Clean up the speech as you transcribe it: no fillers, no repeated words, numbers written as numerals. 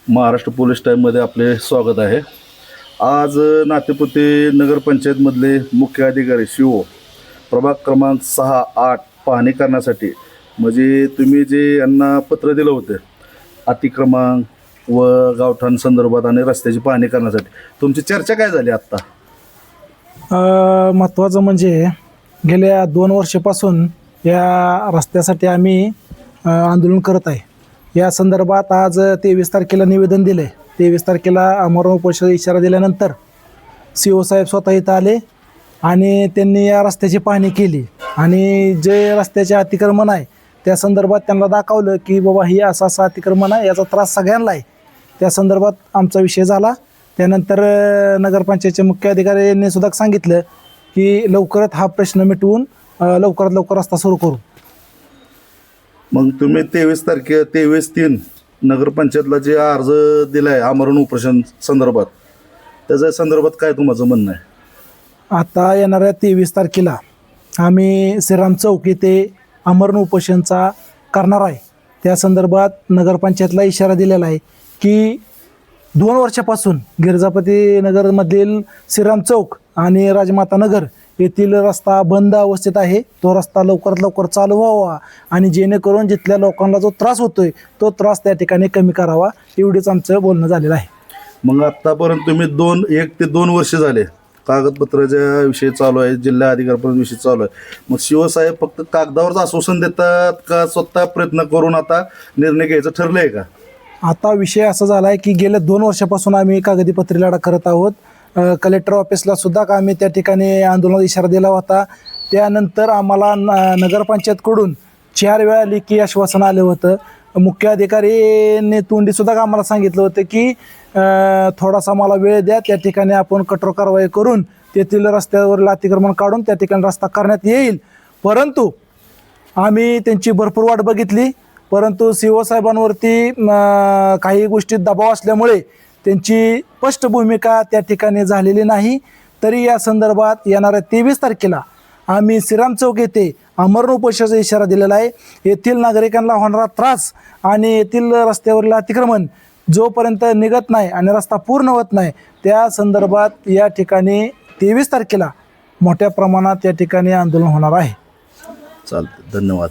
Maharashtra police टाईममध्ये आपले स्वागत आहे. आज नातेपुते नगरपंचायतमधले मुख्य अधिकारी शिव प्रभाग क्रमांक 6-8 पाहणी करण्यासाठी म्हणजे तुम्ही जे यांना पत्र दिलं होतं अतिक्रमण व गावठाण संदर्भात आणि रस्त्याची पाहणी करण्यासाठी तुमची चर्चा काय झाली आत्ता? महत्त्वाचं म्हणजे गेल्या 2 वर्षापासून या रस्त्यासाठी आम्ही आंदोलन करत आहे. या संदर्भात आज 23 तारखेला निवेदन दिलं आहे. 23 तारखेला आमरण उपोषणाचा इशारा दिल्यानंतर CO साहेब स्वतः इथं आले आणि त्यांनी या रस्त्याची पाहणी केली आणि जे रस्त्याचे अतिक्रमण आहे त्या संदर्भात त्यांना दाखवलं की बाबा ही असं अतिक्रमण आहे, याचा त्रास सगळ्यांना आहे. त्या संदर्भात आमचा विषय झाला. त्यानंतर नगरपंचायतचे मुख्य अधिकारी यांनी सुद्धा सांगितलं की लवकरात हा प्रश्न मिटवून लवकरात लवकर रस्ता सुरू करू. मग तुम्ही 23/3 नगरपंचायतला जे अर्ज दिला आहे आमरण उपोषण संदर्भात त्याच्या संदर्भात काय तुमचं म्हणणं आहे? आता येणाऱ्या 23 तारखेला आम्ही श्रीराम चौक येथे आमरण उपोषणचा करणार आहे. त्या संदर्भात नगरपंचायतला इशारा दिलेला आहे की 2 वर्षापासून गिरजापती नगरमधील श्रीराम चौक आणि राजमाता नगर येथील रस्ता बंद अवस्थेत आहे. तो रस्ता लवकरात लवकर चालू व्हावा आणि जेणेकरून जिथल्या लोकांना जो त्रास होतोय तो त्रास त्या ठिकाणी कमी करावा, एवढीच आमचं बोलणं झालेलं आहे. मग आत्तापर्यंत तुम्ही 1 ते 2 वर्ष झाले कागदपत्राच्या विषय चालू आहे, जिल्हा अधिकाऱ्यांपर्यंत विषय चालू आहे. मग शिवसाहेब फक्त कागदावरच आश्वासन देतात का स्वतः प्रयत्न करून आता निर्णय घ्यायचं ठरलं आहे का? आता विषय असा झाला आहे की गेल्या 2 वर्षापासून आम्ही कागदीपत्री लढा करत आहोत. कलेक्टर ऑफिसला सुद्धा आम्ही त्या ठिकाणी आंदोलनाचा इशारा दिला होता. त्यानंतर आम्हाला नगरपंचायतकडून 4 वेळा लेखी आश्वासन आलं होतं. मुख्य अधिकाऱ्यांनी तोंडीसुद्धा आम्हाला सांगितलं होतं की थोडासा मला वेळ द्या, त्या ठिकाणी आपण कठोर कारवाई करून तेथील रस्त्यावरील अतिक्रमण काढून त्या ठिकाणी रस्ता करण्यात येईल. परंतु आम्ही त्यांची भरपूर वाट बघितली, परंतु CO साहेबांवरती काही गोष्टीत दबाव असल्यामुळे त्यांची स्पष्ट भूमिका त्या ठिकाणी झालेली नाही. तरी या संदर्भात येणाऱ्या 23 तारखेला आम्ही श्रीराम चौक येथे आमरण उपोषणाचा इशारा दिलेला आहे. येथील नागरिकांना होणारा त्रास आणि येथील रस्त्यावरील अतिक्रमण जोपर्यंत निघत नाही आणि रस्ता पूर्ण होत नाही त्या संदर्भात या ठिकाणी 23 तारखेला मोठ्या प्रमाणात या ठिकाणी आंदोलन होणार आहे. चालतं, धन्यवाद.